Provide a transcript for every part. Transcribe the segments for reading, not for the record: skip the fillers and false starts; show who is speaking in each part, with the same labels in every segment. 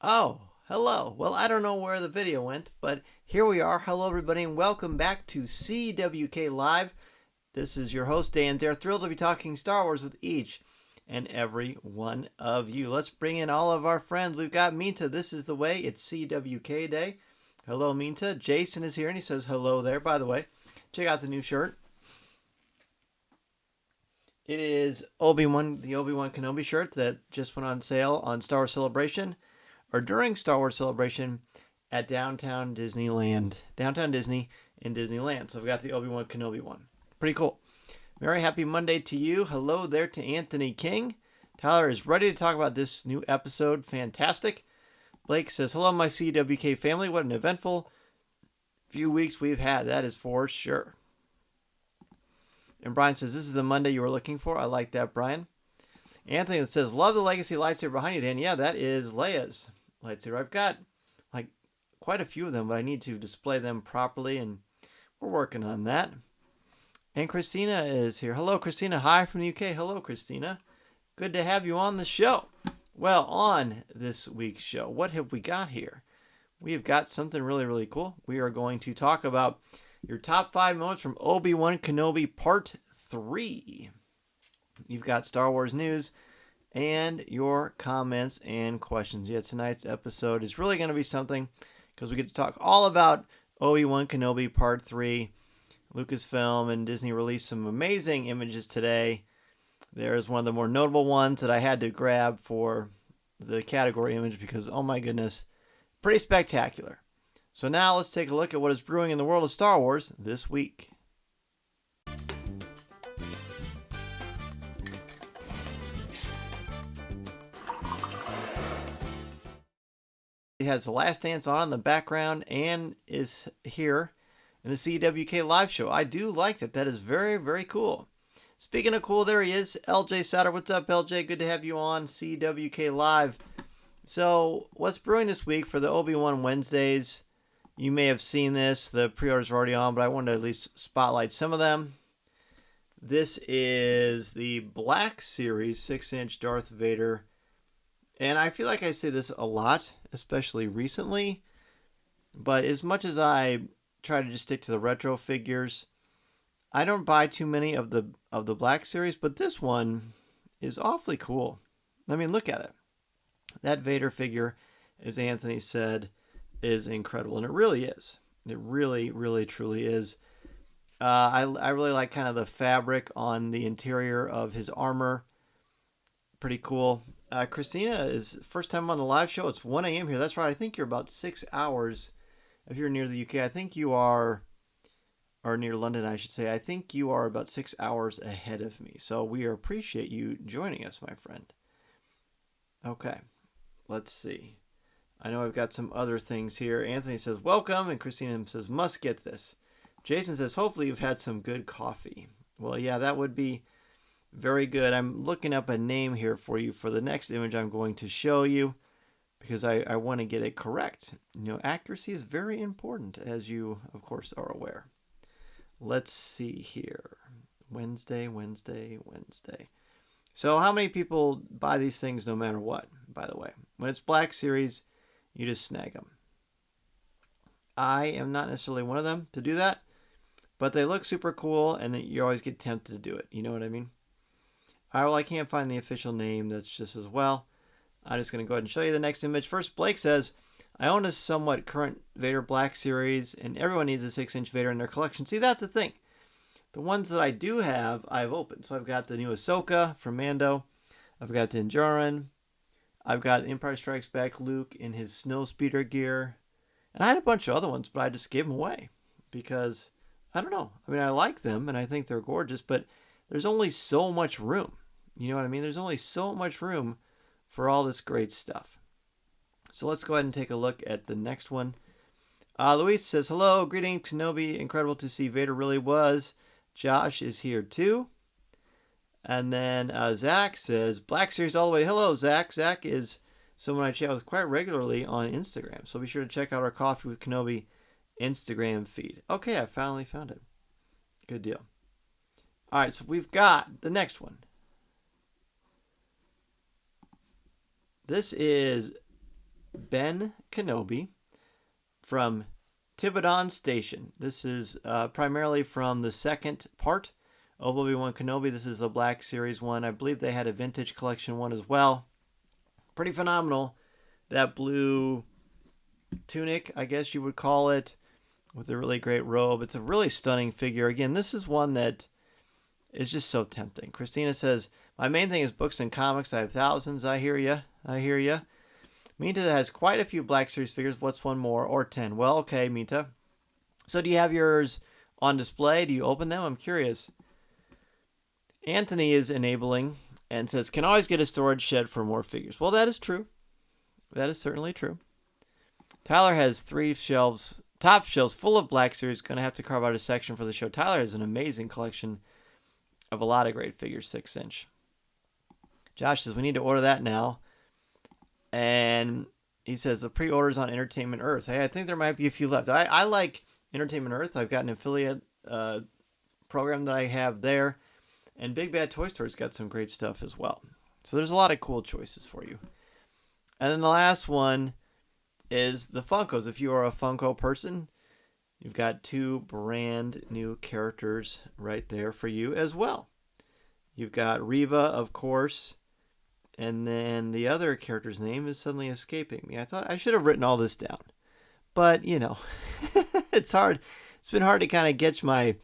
Speaker 1: Oh, hello. Well, I don't know where the video went, but here we are. Hello, everybody, and welcome back to CWK Live. This is your host, Dan. They're thrilled to be talking Star Wars with each and every one of you. Let's bring in all of our friends. We've got Minta. This is the way. It's CWK Day. Hello, Minta. Jason is here, and he says hello there. By the way, check out the new shirt. It is the Obi-Wan Kenobi shirt that just went on sale on Star Wars Celebration, or during Star Wars Celebration at Downtown Disney in Disneyland. So we've got the Obi-Wan Kenobi one. Pretty cool. Merry happy Monday to you. Hello there to Anthony King. Tyler is ready to talk about this new episode. Fantastic. Blake says, hello, my CWK family. What an eventful few weeks we've had. That is for sure. And Brian says, this is the Monday you were looking for. I like that, Brian. Anthony says, love the legacy lightsaber behind you, Dan. Yeah, that is Leia's lightsaber. I've got like quite a few of them, but I need to display them properly, and we're working on that. And Christina is here. Hello, Christina. Hi from the UK. Hello, Christina. Good to have you on the show. Well, on this week's show, what have we got here? We have got something really, really cool. We are going to talk about your top 5 moments from Obi-Wan Kenobi Part 3. You've got Star Wars news and your comments and questions. Yeah, tonight's episode is really going to be something because we get to talk all about Obi-Wan Kenobi Part 3. Lucasfilm and Disney released some amazing images today. There's one of the more notable ones that I had to grab for the category image because, oh my goodness, pretty spectacular. So now let's take a look at what is brewing in the world of Star Wars this week. He has The Last Dance on in the background and is here in the CWK live show. I do like that. That is very, very cool. Speaking of cool, there he is, LJ Sauter. What's up, LJ? Good to have you on CWK Live. So what's brewing this week for the Obi-Wan Wednesdays? You may have seen this. The pre-orders are already on, but I wanted to at least spotlight some of them. This is the Black Series 6-inch Darth Vader. And I feel like I say this a lot, especially recently. But as much as I try to just stick to the retro figures, I don't buy too many of the Black Series, but this one is awfully cool. I mean, look at it. That Vader figure, as Anthony said, is incredible, and it really is. It really, really, truly is. I really like kind of the fabric on the interior of his armor. Pretty cool. Christina is first time on the live show. It's 1 a.m. here. That's right. I think you're about 6 hours. If you're near the UK, I think you are, or near London, I should say. I think you are about 6 hours ahead of me. So we appreciate you joining us, my friend. Okay, let's see. I know I've got some other things here. Anthony says, welcome, and Christina says, must get this. Jason says, hopefully you've had some good coffee. Well, yeah, that would be very good. I'm looking up a name here for you for the next image I'm going to show you because I want to get it correct. You know, accuracy is very important, as you, of course, are aware. Let's see here. Wednesday. So how many people buy these things no matter what, by the way? When it's Black Series, you just snag them. I am not necessarily one of them to do that, but they look super cool, and you always get tempted to do it. You know what I mean? All right, well, I can't find the official name. That's just as well. I'm just going to go ahead and show you the next image. First, Blake says, I own a somewhat current Vader Black Series, and everyone needs a 6-inch Vader in their collection. See, that's the thing. The ones that I do have, I've opened. So I've got the new Ahsoka from Mando. I've got Din Djarin. I've got Empire Strikes Back Luke in his snowspeeder gear. And I had a bunch of other ones, but I just gave them away. Because, I don't know. I mean, I like them, and I think they're gorgeous, but there's only so much room. You know what I mean? There's only so much room for all this great stuff. So let's go ahead and take a look at the next one. Luis says, hello, greetings, Kenobi. Incredible to see Vader really was. Josh is here too. And then Zach says, Black Series all the way. Hello, Zach. Zach is someone I chat with quite regularly on Instagram. So be sure to check out our Coffee with Kenobi Instagram feed. Okay, I finally found it. Good deal. All right, so we've got the next one. This is Ben Kenobi from Tibidon Station. This is primarily from the second part of Obi-Wan Kenobi. This is the Black Series one. I believe they had a vintage collection one as well. Pretty phenomenal. That blue tunic, I guess you would call it, with a really great robe. It's a really stunning figure. Again, this is one that is just so tempting. Christina says, my main thing is books and comics. I have thousands. I hear ya. I hear ya. Minta has quite a few Black Series figures. What's one more? Or 10? Well, okay, Minta. So do you have yours on display? Do you open them? I'm curious. Anthony is enabling and says, can always get a storage shed for more figures. Well, that is true. That is certainly true. Tyler has 3 shelves, top shelves full of Black Series. Going to have to carve out a section for the show. Tyler has an amazing collection of a lot of great figures, 6-inch. Josh says, we need to order that now. And he says, the pre-orders on Entertainment Earth. Hey, I think there might be a few left. I like Entertainment Earth. I've got an affiliate program that I have there. And Big Bad Toy Store's got some great stuff as well. So there's a lot of cool choices for you. And then the last one is the Funkos. If you are a Funko person, you've got 2 brand new characters right there for you as well. You've got Reva, of course, and then the other character's name is suddenly escaping me. I thought I should have written all this down. But, you know, it's hard. It's been hard to kind of catch my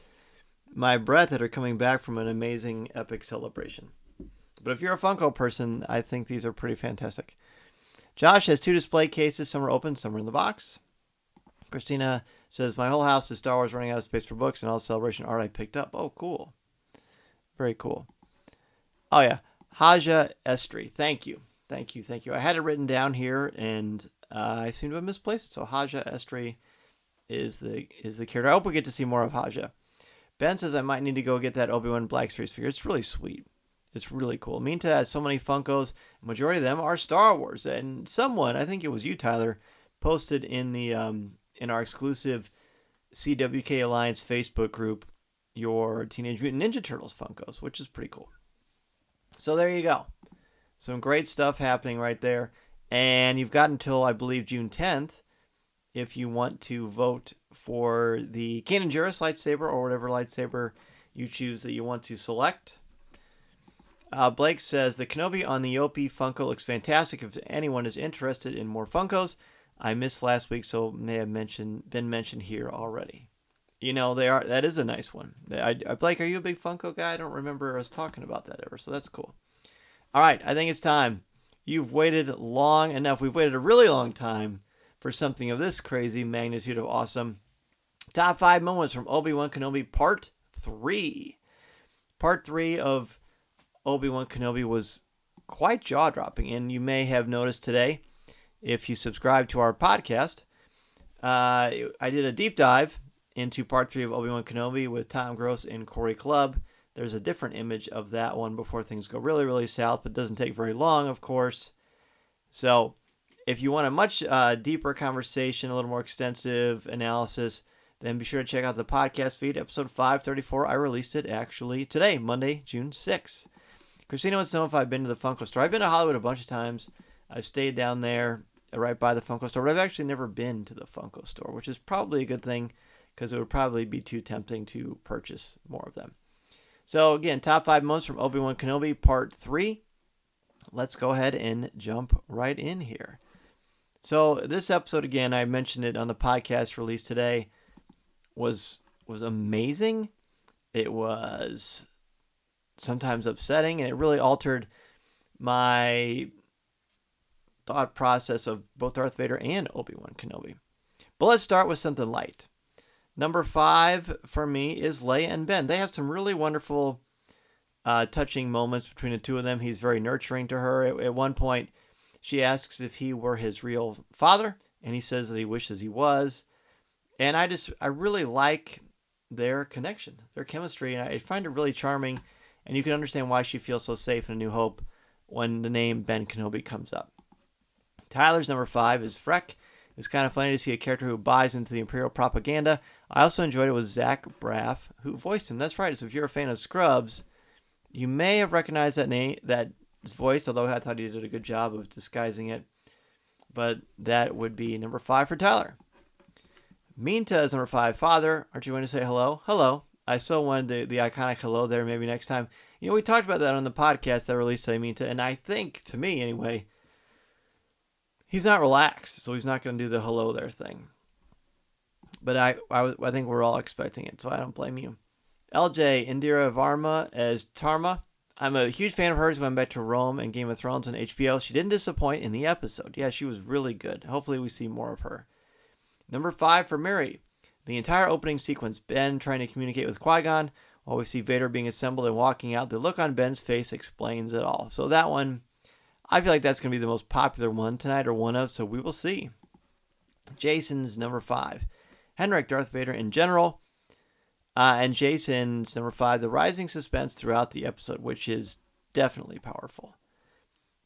Speaker 1: breath that are coming back from an amazing epic celebration. But if you're a Funko person, I think these are pretty fantastic. Josh has 2 display cases. Some are open, some are in the box. Christina says, my whole house is Star Wars running out of space for books and all Celebration art I picked up. Oh, cool. Very cool. Oh, yeah. Haja Estri. Thank you. Thank you. Thank you. I had it written down here, and I seem to have misplaced it. So Haja Estri is the character. I hope we get to see more of Haja. Ben says I might need to go get that Obi-Wan Black Series figure. It's really sweet. It's really cool. Minta has so many Funkos. The majority of them are Star Wars. And someone, I think it was you, Tyler, posted in the in our exclusive CWK Alliance Facebook group your Teenage Mutant Ninja Turtles Funkos, which is pretty cool. So there you go. Some great stuff happening right there. And you've got until, I believe, June 10th if you want to vote for the Kanan Jarrus lightsaber or whatever lightsaber you choose that you want to select. Blake says, the Kenobi on the Yopi Funko looks fantastic. If anyone is interested in more Funkos, I missed last week, so may have been mentioned here already. You know, they are. That is a nice one. Blake, are you a big Funko guy? I don't remember us talking about that ever, so that's cool. All right, I think it's time. You've waited long enough. We've waited a really long time for something of this crazy magnitude of awesome. Top 5 moments from Obi-Wan Kenobi Part 3. Part 3 of Obi-Wan Kenobi was quite jaw-dropping, and you may have noticed today, if you subscribe to our podcast, I did a deep dive into Part 3 of Obi-Wan Kenobi with Tom Gross and Corey Clubb. There's a different image of that one before things go really, really south, but it doesn't take very long, of course. So if you want a much deeper conversation, a little more extensive analysis, then be sure to check out the podcast feed, episode 534. I released it actually today, Monday, June 6th. Christina wants to know if I've been to the Funko store. I've been to Hollywood a bunch of times. I've stayed down there right by the Funko store, but I've actually never been to the Funko store, which is probably a good thing because it would probably be too tempting to purchase more of them. So again, top 5 moments from Obi-Wan Kenobi Part 3. Let's go ahead and jump right in here. So this episode, again, I mentioned it on the podcast released today, was amazing. It was sometimes upsetting, and it really altered my thought process of both Darth Vader and Obi-Wan Kenobi. But let's start with something light. Number 5 for me is Leia and Ben. They have some really wonderful, touching moments between the two of them. He's very nurturing to her. At one point, she asks if he were his real father, and he says that he wishes he was. And I really like their connection, their chemistry, and I find it really charming. And you can understand why she feels so safe in A New Hope when the name Ben Kenobi comes up. Tyler's number 5 is Freck. It's kind of funny to see a character who buys into the Imperial propaganda. I also enjoyed it with Zach Braff, who voiced him. That's right. So if you're a fan of Scrubs, you may have recognized that voice, although I thought he did a good job of disguising it. but that would be number 5 for Tyler. Minta is number 5. Father, aren't you going to say hello? Hello. I still wanted the iconic hello there. Maybe next time. You know, we talked about that on the podcast that released today, Minta, and I think, to me anyway, he's not relaxed, so he's not going to do the hello there thing. But I think we're all expecting it, so I don't blame you. LJ, Indira Varma as Tarma. I'm a huge fan of hers going back to Rome and Game of Thrones on HBO. She didn't disappoint in the episode. Yeah, she was really good. Hopefully we see more of her. Number 5 for Mary. The entire opening sequence, Ben trying to communicate with Qui-Gon, while we see Vader being assembled and walking out. The look on Ben's face explains it all. So that one, I feel like that's going to be the most popular one tonight, or one of, so we will see. Jason's number 5. Henrik, Darth Vader in general. And Jason's number 5, the rising suspense throughout the episode, which is definitely powerful.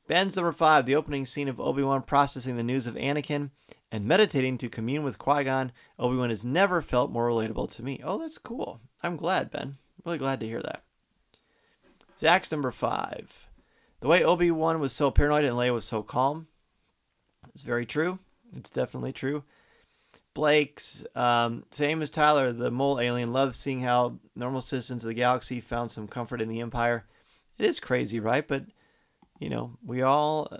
Speaker 1: Ben's number 5, the opening scene of Obi-Wan processing the news of Anakin and meditating to commune with Qui-Gon. Obi-Wan has never felt more relatable to me. Oh, that's cool. I'm glad, Ben. Really glad to hear that. Zach's number 5. The way Obi-Wan was so paranoid and Leia was so calm. It's very true. It's definitely true. Blake's, same as Tyler, the mole alien, loves seeing how normal citizens of the galaxy found some comfort in the Empire. It is crazy, right? But, you know,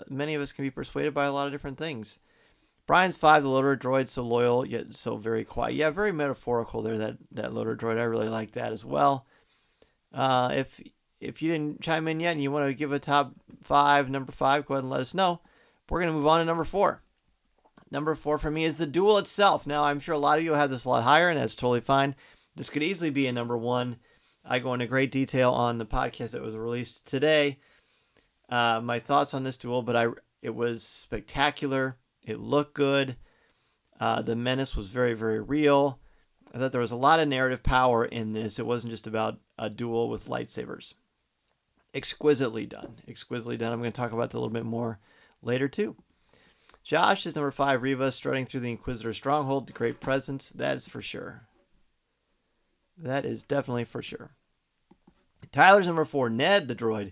Speaker 1: many of us can be persuaded by a lot of different things. Brian's 5, the loader droid, so loyal, yet so very quiet. Yeah, very metaphorical there, that loader droid. I really like that as well. If you didn't chime in yet and you want to give a top 5, number 5, go ahead and let us know. We're going to move on to number 4. Number 4 for me is the duel itself. Now, I'm sure a lot of you have this a lot higher, and that's totally fine. This could easily be a number 1. I go into great detail on the podcast that was released today. My thoughts on this duel, but it was spectacular. It looked good. The menace was very, very real. I thought there was a lot of narrative power in this. It wasn't just about a duel with lightsabers. Exquisitely done. Exquisitely done. I'm going to talk about that a little bit more later, too. Josh is number 5, Reva, strutting through the Inquisitor stronghold. Great presence. That is for sure. That is definitely for sure. Tyler's number 4, Ned, the droid.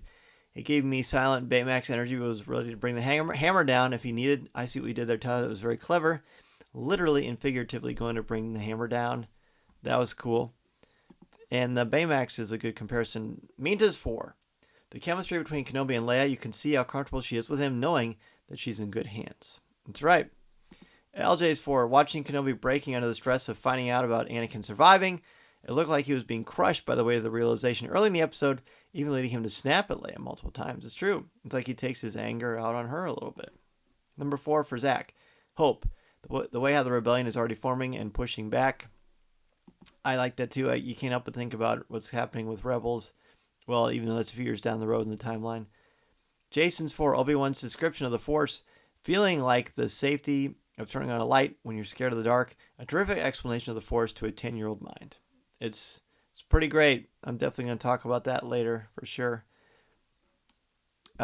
Speaker 1: It gave me silent Baymax energy, but was ready to bring the hammer down if he needed. I see what you did there, Tyler. That was very clever. Literally and figuratively going to bring the hammer down. That was cool. And the Baymax is a good comparison. Minta's 4. The chemistry between Kenobi and Leia, you can see how comfortable she is with him, knowing that she's in good hands. That's right. LJ's 4. Watching Kenobi breaking under the stress of finding out about Anakin surviving. It looked like he was being crushed by the weight of the realization early in the episode, even leading him to snap at Leia multiple times. It's true. It's like he takes his anger out on her a little bit. Number 4 for Zach. Hope. The way how the rebellion is already forming and pushing back. I like that too. You can't help but think about what's happening with Rebels. Well, even though that's a few years down the road in the timeline. Jason's 4. Obi-Wan's description of the Force. Feeling like the safety of turning on a light when you're scared of the dark. A terrific explanation of the Force to a 10-year-old mind. It's pretty great. I'm definitely going to talk about that later for sure. For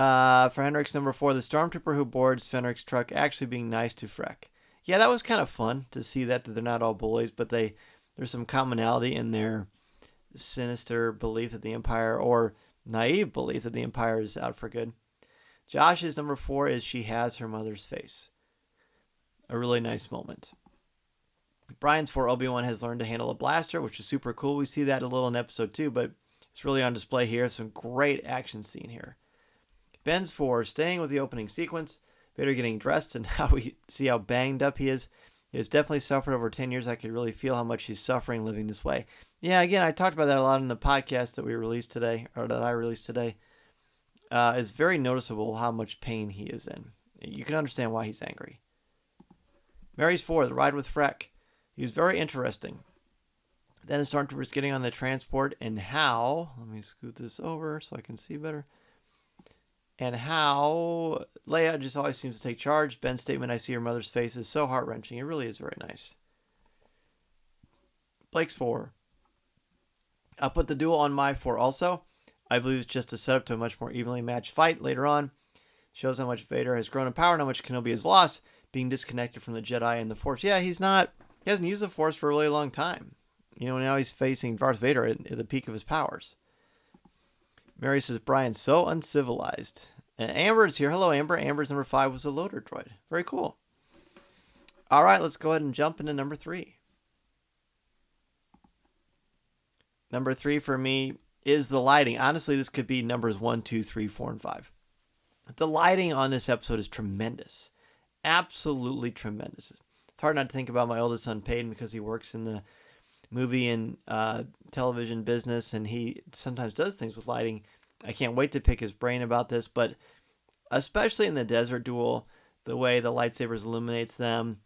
Speaker 1: Henrik's number 4, the stormtrooper who boards Fenric's truck actually being nice to Freck. Yeah, that was kind of fun to see that they're not all bullies, but there's some commonality in their sinister belief that the Empire, or naive belief that the Empire is out for good. Josh's number 4 is she has her mother's face. A really nice moment. Brian's 4, Obi-Wan has learned to handle a blaster, which is super cool. We see that a little in episode 2, but it's really on display here. Some great action scene here. Ben's 4, staying with the opening sequence. Vader getting dressed and how we see how banged up he is. He has definitely suffered over 10 years. I could really feel how much he's suffering living this way. Yeah, again, I talked about that a lot in the podcast that we released today, or that I released today. It's very noticeable how much pain he is in. You can understand why he's angry. Mary's 4, the ride with Freck. He was very interesting. Then the stormtroopers getting on the transport and how, let me scoot this over so I can see better, and how Leia just always seems to take charge. Ben's statement, I see her mother's face, is so heart-wrenching. It really is very nice. Blake's 4. I'll put the duel on my 4 also. I believe it's just a setup to a much more evenly matched fight later on. Shows how much Vader has grown in power and how much Kenobi has lost, being disconnected from the Jedi and the Force. Yeah, he hasn't used the Force for a really long time. You know, now he's facing Darth Vader at the peak of his powers. Mary says, Brian's so uncivilized. And Amber is here. Hello, Amber. Amber's number 5 was a loader droid. Very cool. All right, let's go ahead and jump into number 3. Number 3 for me is the lighting. Honestly, this could be numbers 1, 2, 3, 4, and 5. The lighting on this episode is tremendous. Absolutely tremendous. It's hard not to think about my oldest son, Peyton, because he works in the movie and television business, and he sometimes does things with lighting. I can't wait to pick his brain about this, but especially in the desert duel, the way the lightsabers illuminates them,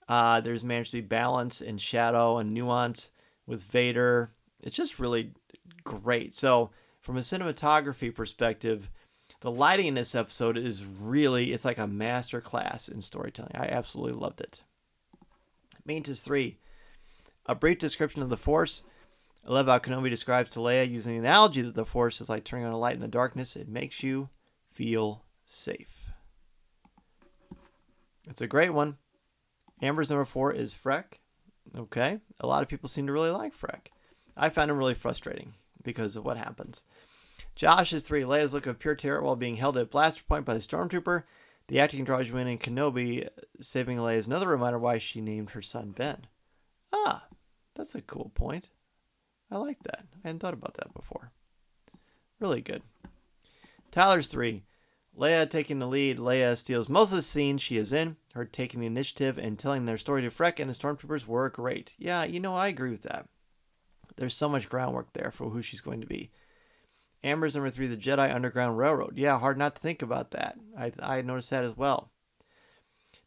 Speaker 1: there's managed to be balance and shadow and nuance with Vader. It's just really great. So from a cinematography perspective, the lighting in this episode is really, it's like a master class in storytelling. I absolutely loved it. Maintenance 3, a brief description of the Force. I love how Kenobi describes to Leia using the analogy that the Force is like turning on a light in the darkness. It makes you feel safe. It's a great one. Amber's number 4 is Freck. Okay. A lot of people seem to really like Freck. I found him really frustrating because of what happens. Josh is 3. Leia's look of pure terror while being held at blaster point by the stormtrooper. The acting draws you in, and Kenobi saving Leia is another reminder why she named her son Ben. Ah, that's a cool point. I like that. I hadn't thought about that before. Really good. Tyler's 3. Leia taking the lead. Leia steals most of the scene she is in. Her taking the initiative and telling their story to Freck and the stormtroopers were great. Yeah, I agree with that. There's so much groundwork there for who she's going to be. Amber's number 3, the Jedi Underground Railroad. Yeah, hard not to think about that. I noticed that as well.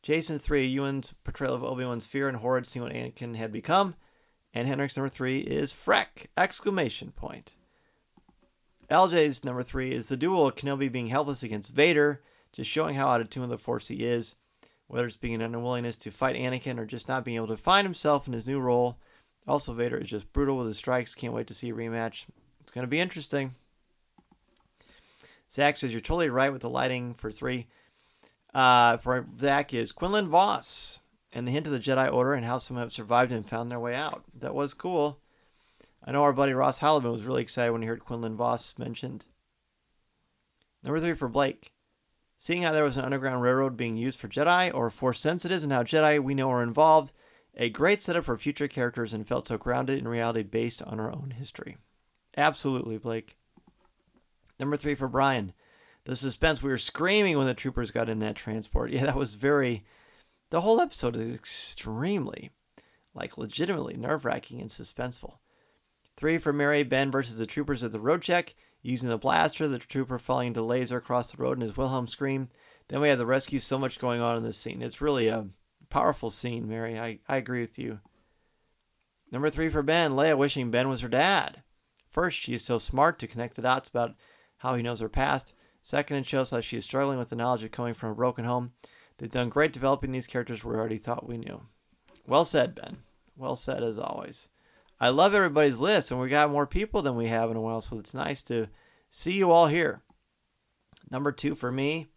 Speaker 1: Jason's 3, Ewan's portrayal of Obi-Wan's fear and horror, seeing what Anakin had become. And Henrik's number 3 is Freck! Exclamation point. LJ's number 3 is the duel of Kenobi being helpless against Vader, just showing how out of tune with the Force he is. Whether it's being an unwillingness to fight Anakin or just not being able to find himself in his new role. Also, Vader is just brutal with his strikes. Can't wait to see a rematch. It's going to be interesting. Zach says, you're totally right with the lighting for 3. For Zach is Quinlan Voss and the hint of the Jedi Order and how some have survived and found their way out. That was cool. I know our buddy Ross Halliburton was really excited when he heard Quinlan Voss mentioned. Number 3 for Blake. Seeing how there was an underground railroad being used for Jedi or Force sensitives and how Jedi we know are involved. A great setup for future characters and felt so grounded in reality based on our own history. Absolutely, Blake. Number 3 for Brian. The suspense. We were screaming when the troopers got in that transport. Yeah, that was very... The whole episode is extremely, legitimately nerve-wracking and suspenseful. 3 for Mary, Ben versus the troopers at the road check. Using the blaster, the trooper falling into laser across the road and his Wilhelm scream. Then we have the rescue. So much going on in this scene. It's really a powerful scene, Mary. I agree with you. Number 3 for Ben. Leia wishing Ben was her dad. First, she is so smart to connect the dots about how he knows her past. Second, it shows how she is struggling with the knowledge of coming from a broken home. They've done great developing these characters we already thought we knew. Well said, Ben. Well said, as always. I love everybody's list, and we got more people than we have in a while, so it's nice to see you all here. Number 2 for me,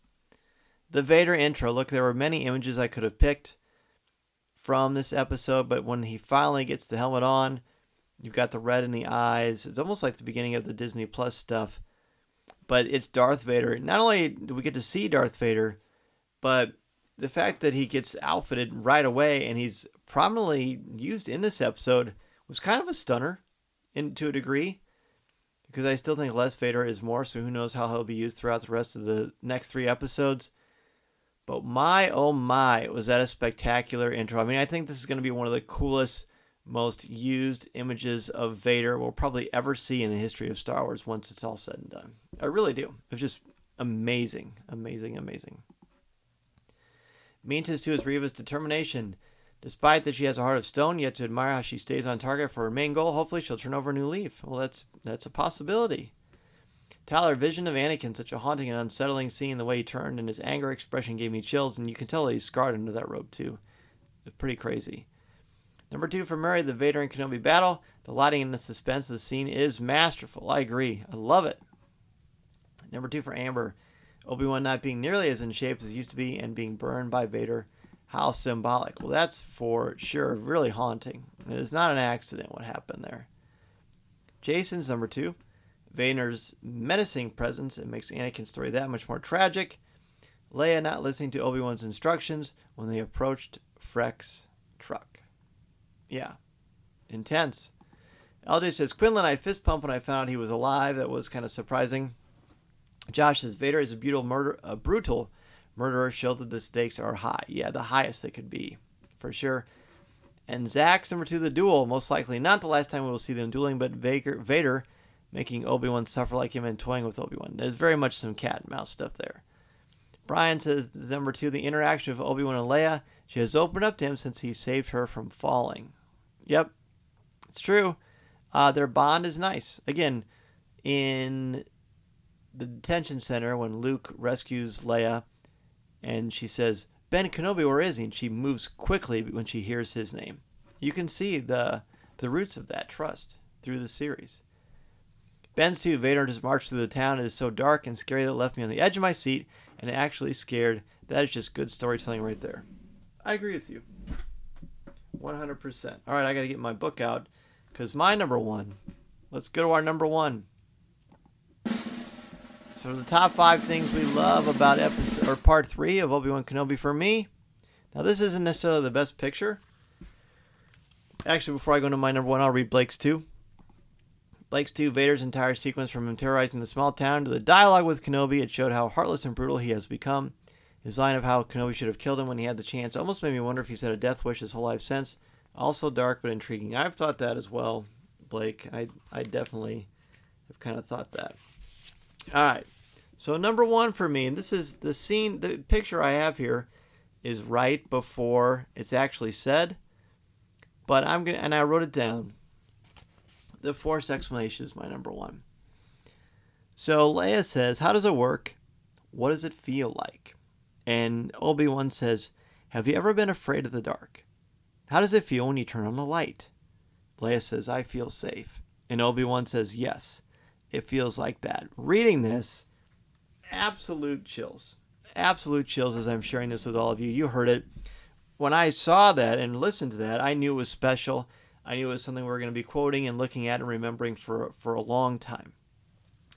Speaker 1: the Vader intro. Look, there were many images I could have picked from this episode, but when he finally gets the helmet on, you've got the red in the eyes. It's almost like the beginning of the Disney Plus stuff. But it's Darth Vader. Not only do we get to see Darth Vader, but the fact that he gets outfitted right away and he's prominently used in this episode was kind of a stunner to a degree. Because I still think less Vader is more, so who knows how he'll be used throughout the rest of the next 3 episodes. But my, oh my, was that a spectacular intro. I mean, I think this is going to be one of the coolest, most used images of Vader we'll probably ever see in the history of Star Wars once it's all said and done. I really do. It's just amazing, amazing, amazing. Means to is Reva's determination. Despite that she has a heart of stone, yet to admire how she stays on target for her main goal. Hopefully she'll turn over a new leaf. Well, that's a possibility. Tyler, vision of Anakin, such a haunting and unsettling scene. The way he turned and his anger expression gave me chills, and you can tell that he's scarred under that robe too. It's pretty crazy. Number 2 for Murray, the Vader and Kenobi battle. The lighting and the suspense of the scene is masterful. I agree. I love it. Number 2 for Amber, Obi-Wan not being nearly as in shape as he used to be and being burned by Vader. How symbolic. Well, that's for sure really haunting. It is not an accident what happened there. Jason's number 2. Vader's menacing presence. It makes Anakin's story that much more tragic. Leia not listening to Obi-Wan's instructions when they approached Freck's truck. Yeah. Intense. LJ says, Quinlan, I fist pumped when I found out he was alive. That was kind of surprising. Josh says, Vader is a brutal murderer. Showed that the stakes are high. Yeah, the highest they could be, for sure. And Zach's number 2, the duel. Most likely not the last time we will see them dueling, but Vader making Obi-Wan suffer like him and toying with Obi-Wan. There's very much some cat and mouse stuff there. Brian says, number 2, the interaction of Obi-Wan and Leia. She has opened up to him since he saved her from falling. Yep, it's true. Their bond is nice. Again, in the detention center, when Luke rescues Leia, and she says, Ben Kenobi, where is he? And she moves quickly when she hears his name. You can see the roots of that trust through the series. Ben too, Vader just marched through the town. It is so dark and scary that it left me on the edge of my seat and actually scared. That is just good storytelling right there. I agree with you. 100%. All right, I got to get my book out because my number 1. Let's go to our number 1. So the top 5 things we love about part 3 of Obi-Wan Kenobi for me. Now this isn't necessarily the best picture. Actually, before I go into my number 1, I'll read Blake's 2. Blake's 2, Vader's entire sequence from him terrorizing the small town to the dialogue with Kenobi. It showed how heartless and brutal he has become. His line of how Kenobi should have killed him when he had the chance almost made me wonder if he's had a death wish his whole life since. Also dark but intriguing. I've thought that as well, Blake. I definitely have kind of thought that. All right. So number 1 for me, and this is the scene, the picture I have here is right before it's actually said, but I wrote it down. The Force explanation is my number 1. So Leia says, how does it work? What does it feel like? And Obi-Wan says, have you ever been afraid of the dark? How does it feel when you turn on the light? Leia says, I feel safe. And Obi-Wan says, yes, it feels like that. Reading this, absolute chills. Absolute chills as I'm sharing this with all of you. You heard it. When I saw that and listened to that, I knew it was special. I knew it was something we were going to be quoting and looking at and remembering for a long time.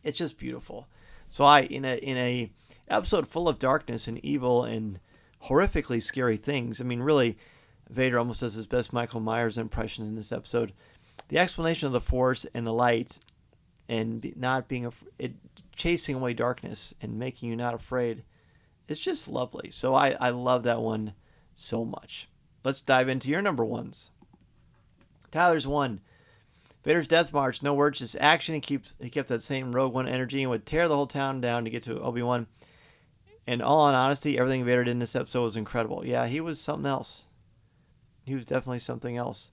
Speaker 1: It's just beautiful. So in a episode full of darkness and evil and horrifically scary things, I mean, really, Vader almost does his best Michael Myers impression in this episode. The explanation of the Force and the light and not being chasing away darkness and making you not afraid, it's just lovely. So I love that one so much. Let's dive into your number 1s. Tyler's 1. Vader's death march, no words, just action. He kept that same Rogue One energy and would tear the whole town down to get to Obi-Wan. And all in honesty, everything Vader did in this episode was incredible. Yeah, he was something else. He was definitely something else.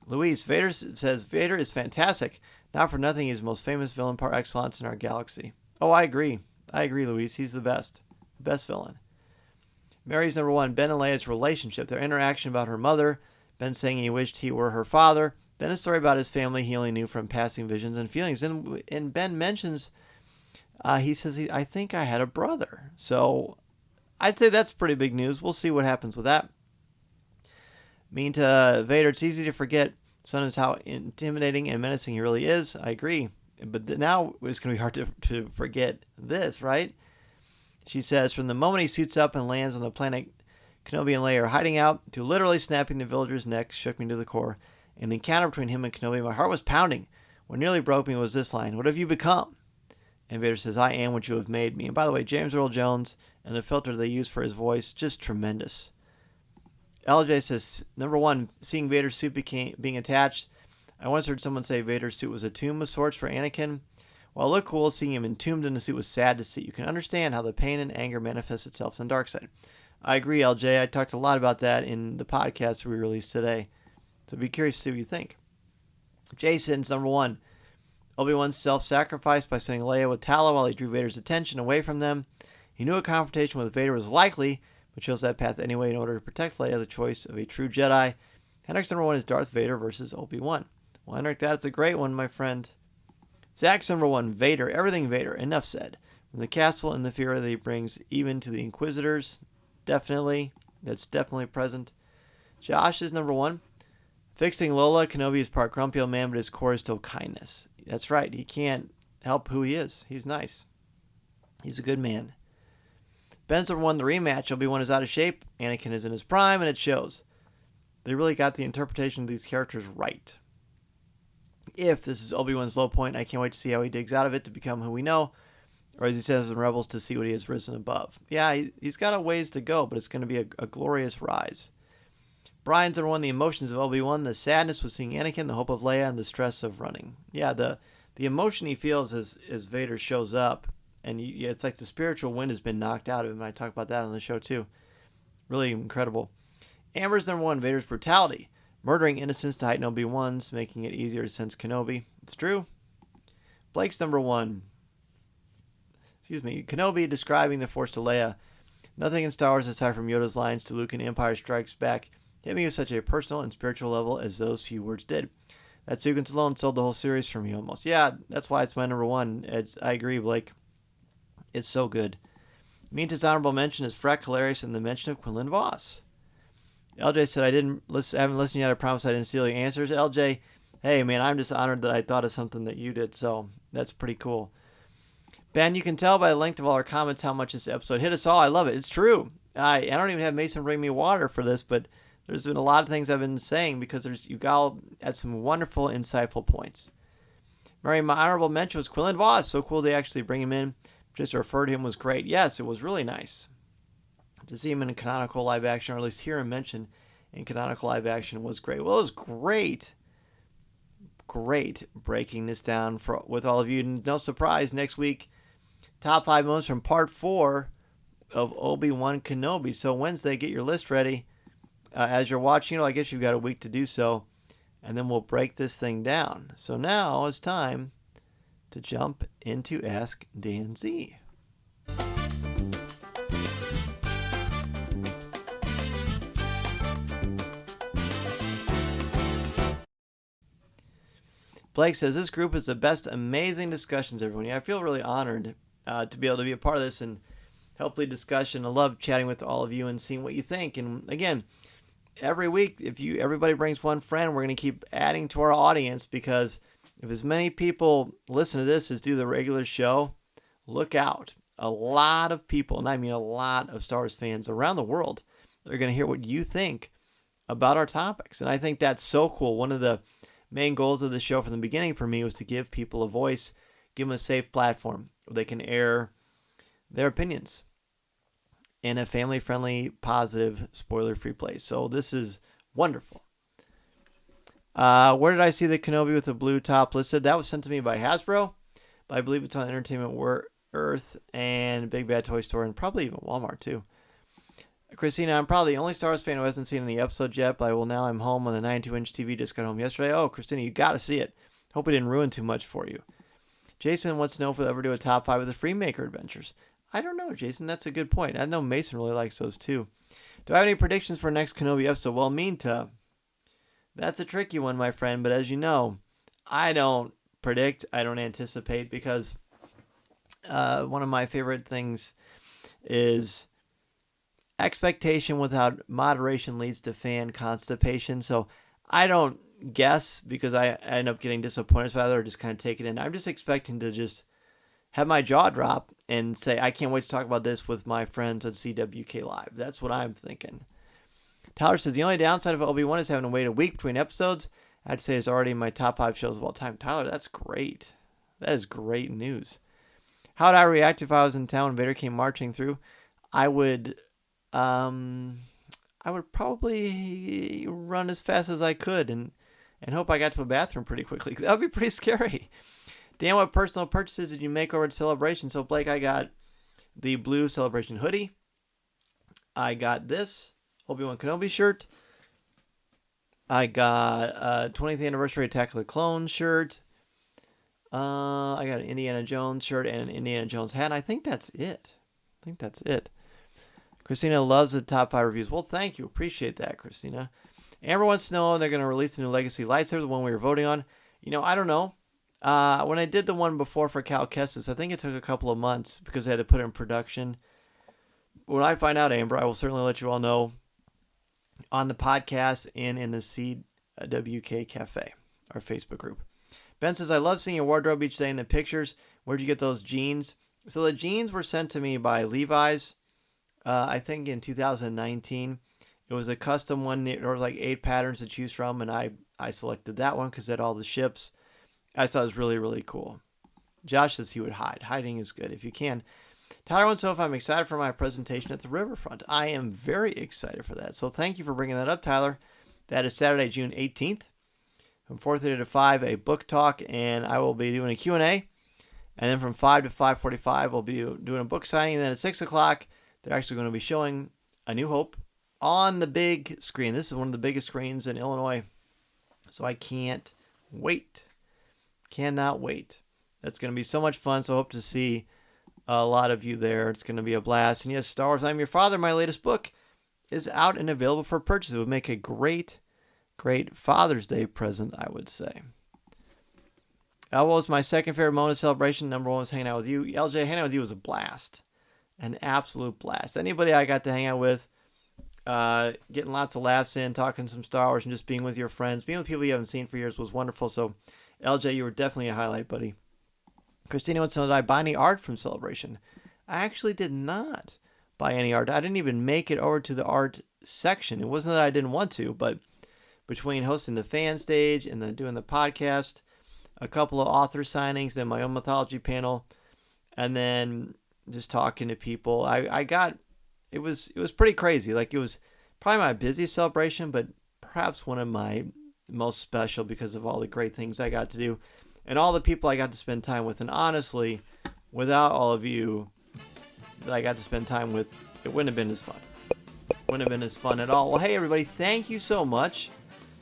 Speaker 1: Luis, Vader says, Vader is fantastic. Not for nothing, he's the most famous villain par excellence in our galaxy. Oh, I agree. Luis. He's the best. Best villain. Mary's number 1, Ben and Leia's relationship. Their interaction about her mother. Ben saying he wished he were her father. Then a story about his family he only knew from passing visions and feelings. And Ben mentions, he says, I think I had a brother. So I'd say that's pretty big news. We'll see what happens with that. Mean to Vader, it's easy to forget sometimes how intimidating and menacing he really is. I agree. But now it's going to be hard to forget this, right? She says, from the moment he suits up and lands on the planet Kenobi and Leia are hiding out, to literally snapping the villagers' necks, shook me to the core. In the encounter between him and Kenobi, my heart was pounding. What nearly broke me was this line, what have you become? And Vader says, I am what you have made me. And by the way, James Earl Jones and the filter they use for his voice, just tremendous. LJ says, number 1, seeing Vader's suit being attached. I once heard someone say Vader's suit was a tomb of sorts for Anakin. While it looked cool, seeing him entombed in the suit was sad to see. You can understand how the pain and anger manifests itself in the dark side. I agree, LJ. I talked a lot about that in the podcast we released today. So be curious to see what you think. Jason's number 1. Obi-Wan's self-sacrifice by sending Leia with Tala while he drew Vader's attention away from them. He knew a confrontation with Vader was likely, but chose that path anyway in order to protect Leia, the choice of a true Jedi. Henrik's number 1 is Darth Vader versus Obi-Wan. Well, Henrik, that's a great one, my friend. Zach's number 1, Vader. Everything Vader. Enough said. From the castle and the fear that he brings even to the Inquisitors. Definitely. That's definitely present. Josh is number 1. Fixing Lola. Kenobi is part grumpy old man, but his core is still kindness. That's right. He can't help who he is. He's nice. He's a good man. Ben's number one, the rematch. Obi-Wan is out of shape. Anakin is in his prime, and it shows. They really got the interpretation of these characters right. If this is Obi-Wan's low point, I can't wait to see how he digs out of it to become who we know, or as he says in Rebels, to see what he has risen above. Yeah, he's got a ways to go, but it's going to be a glorious rise. Brian's number one, the emotions of Obi-Wan, the sadness with seeing Anakin, the hope of Leia, and the stress of running. Yeah, the emotion he feels as Vader shows up, and it's like the spiritual wind has been knocked out of him. I talk about that on the show too. Really incredible. Amber's number one, Vader's brutality. Murdering innocents to heighten Obi-Wan's, making it easier to sense Kenobi. It's true. Blake's number one. Kenobi describing the Force to Leia. Nothing in Star Wars aside from Yoda's lines to Luke in Empire Strikes Back hit me with such a personal and spiritual level as those few words did. That sequence alone sold the whole series for me almost. Yeah, that's why it's my number one. I agree, Blake. It's so good. Minta's honorable mention is Freck, hilarious, and the mention of Quinlan Voss. LJ said, I haven't listened yet. I promise I didn't steal your answers. LJ, hey, man, I'm just honored that I thought of something that you did, so that's pretty cool. Ben, you can tell by the length of all our comments how much this episode hit us all. I love it. It's true. I don't even have Mason bring me water for this, but there's been a lot of things I've been saying because you all had some wonderful, insightful points. Mary, my honorable mention was Quinlan Voss. So cool they actually bring him in. Just to refer to him was great. Yes, it was really nice to see him in a canonical live action, or at least hear him mentioned in canonical live action was great. Well, it was great breaking this down with all of you. No surprise, next week, top 5 moments from part 4 of Obi-Wan Kenobi. So Wednesday, get your list ready. As you're watching, I guess you've got a week to do so, and then we'll break this thing down. So now it's time to jump into Ask Dan Z. Blake says, this group is the best, amazing discussions, everyone. Yeah, I feel really honored to be able to be a part of this and help lead discussion. I love chatting with all of you and seeing what you think. And again, every week, if everybody brings one friend, we're going to keep adding to our audience, because if as many people listen to this as do the regular show, look out. A lot of people, and I mean a lot of Star Wars fans around the world, are going to hear what you think about our topics. And I think that's so cool. One of the main goals of the show from the beginning for me was to give people a voice, give them a safe platform where they can air their opinions in a family-friendly, positive, spoiler-free place. So this is wonderful. Where did I see the Kenobi with the blue top listed? That was sent to me by Hasbro. But I believe it's on Entertainment Earth and Big Bad Toy Store, and probably even Walmart too. Christina, I'm probably the only Star Wars fan who hasn't seen any episodes yet, but I'm home on the 92-inch TV. Just got home yesterday. Oh, Christina, you got to see it. Hope it didn't ruin too much for you. Jason wants to know if we'll ever do a top 5 of the Freemaker adventures. I don't know, Jason. That's a good point. I know Mason really likes those too. Do I have any predictions for next Kenobi episode? Well, Minta, that's a tricky one, my friend. But as you know, I don't predict. I don't anticipate, because one of my favorite things is expectation without moderation leads to fan constipation. So I don't guess, because I end up getting disappointed with either, or just kind of take it in. I'm just expecting to just have my jaw drop and say, I can't wait to talk about this with my friends on CWK Live. That's what I'm thinking. Tyler says, the only downside of Obi-Wan is having to wait a week between episodes. I'd say it's already in my top 5 shows of all time. Tyler, that's great. That is great news. How would I react if I was in town and Vader came marching through? I would probably run as fast as I could and hope I got to a bathroom pretty quickly. That would be pretty scary. Dan, what personal purchases did you make over at Celebration? So, Blake, I got the blue Celebration hoodie. I got this Obi-Wan Kenobi shirt. I got a 20th Anniversary Attack of the Clones shirt. I got an Indiana Jones shirt and an Indiana Jones hat. I think that's it. Christina loves the top 5 reviews. Well, thank you. Appreciate that, Christina. Amber wants to know they're going to release the new Legacy lightsaber, the one we were voting on. I don't know. When I did the one before for Cal Kestis, I think it took a couple of months because they had to put it in production. When I find out, Amber, I will certainly let you all know on the podcast and in the CWK Cafe, our Facebook group. Ben says, I love seeing your wardrobe each day in the pictures. Where'd you get those jeans? So the jeans were sent to me by Levi's. I think in 2019. It was a custom one. There was like 8 patterns to choose from, and I selected that one because it had all the ships. I thought it was really, really cool. Josh says he would hide. Hiding is good if you can. Tyler wants to know if I'm excited for my presentation at the Riverfront. I am very excited for that. So thank you for bringing that up, Tyler. That is Saturday, June 18th. From 4:30 to 5, a book talk, and I will be doing a Q&A. And then from 5 to 5:45, we'll be doing a book signing. And then at 6 o'clock, they're actually going to be showing A New Hope on the big screen. This is one of the biggest screens in Illinois. So I can't wait. Cannot wait. That's going to be so much fun. So I hope to see a lot of you there. It's going to be a blast. And yes, Star Wars, I'm Your Father, my latest book, is out and available for purchase. It would make a great Father's Day present, I would say. What was my second favorite moment of celebration? Number 1 was hanging out with you. LJ, hanging out with you was a blast. An absolute blast. Anybody I got to hang out with, getting lots of laughs in, talking some Star Wars, and just being with your friends, being with people you haven't seen for years was wonderful. So, LJ, you were definitely a highlight, buddy. Christina wants to know, did I buy any art from Celebration? I actually did not buy any art. I didn't even make it over to the art section. It wasn't that I didn't want to, but between hosting the fan stage and then doing the podcast, a couple of author signings, then my own mythology panel, and then just talking to people, I got, it was pretty crazy. Like, it was probably my busiest celebration, but perhaps one of my most special because of all the great things I got to do and all the people I got to spend time with. And honestly, without all of you that I got to spend time with, it wouldn't have been as fun. Wouldn't have been as fun at all. Well, hey, everybody, thank you so much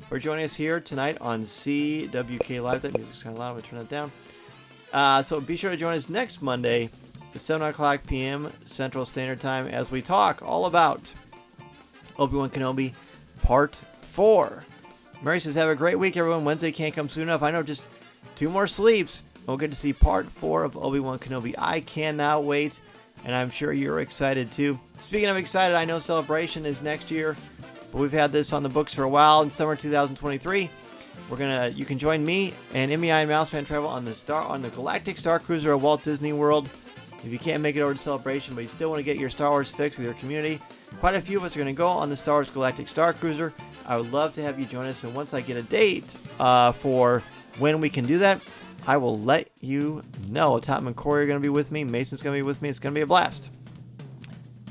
Speaker 1: for joining us here tonight on CWK Live. That music's kind of loud. I'm going to turn that down. So be sure to join us next Monday at 7 o'clock p.m. Central Standard Time as we talk all about Obi-Wan Kenobi Part 4. Mary says, have a great week, everyone. Wednesday can't come soon enough. I know, just 2 more sleeps. We'll get to see Part 4 of Obi-Wan Kenobi. I cannot wait, and I'm sure you're excited too. Speaking of excited, I know Celebration is next year, but we've had this on the books for a while. In summer 2023, you can join me and MEI and Mousefan travel on the Galactic Star Cruiser at Walt Disney World. If you can't make it over to Celebration, but you still want to get your Star Wars fix with your community, quite a few of us are going to go on the Star Wars Galactic Star Cruiser. I would love to have you join us, and once I get a date for when we can do that, I will let you know. Tom and Corey are going to be with me. Mason's going to be with me. It's going to be a blast.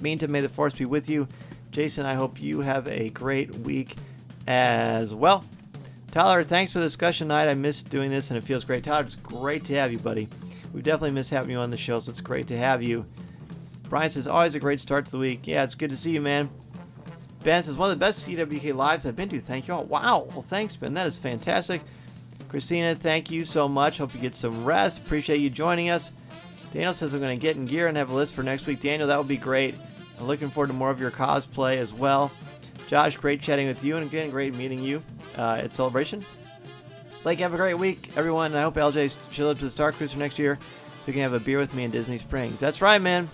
Speaker 1: Meantime, may the Force be with you. Jason, I hope you have a great week as well. Tyler, thanks for the discussion night. I missed doing this, and it feels great. Tyler, it's great to have you, buddy. We definitely miss having you on the show, so it's great to have you. Brian says, always a great start to the week. Yeah, it's good to see you, man. Ben says, one of the best CWK lives I've been to. Thank you all. Wow. Well, thanks, Ben. That is fantastic. Christina, thank you so much. Hope you get some rest. Appreciate you joining us. Daniel says, I'm going to get in gear and have a list for next week. Daniel, that would be great. I'm looking forward to more of your cosplay as well. Josh, great chatting with you, and again, great meeting you at Celebration. Blake, have a great week, everyone. And I hope LJ shows up to the Star Cruiser next year so you can have a beer with me in Disney Springs. That's right, man.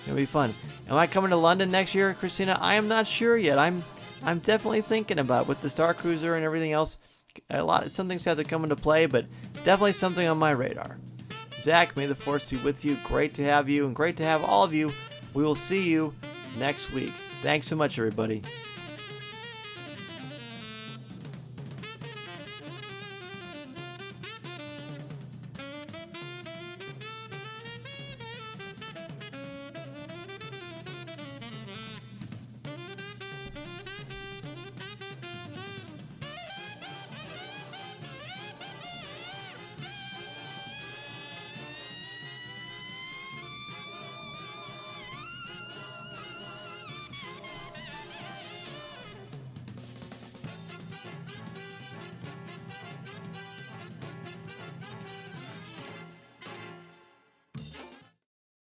Speaker 1: It'll be fun. Am I coming to London next year, Christina? I am not sure yet. I'm definitely thinking about it with the Star Cruiser and everything else. Some things have to come into play, but definitely something on my radar. Zach, may the Force be with you. Great to have you, and great to have all of you. We will see you next week. Thanks so much, everybody.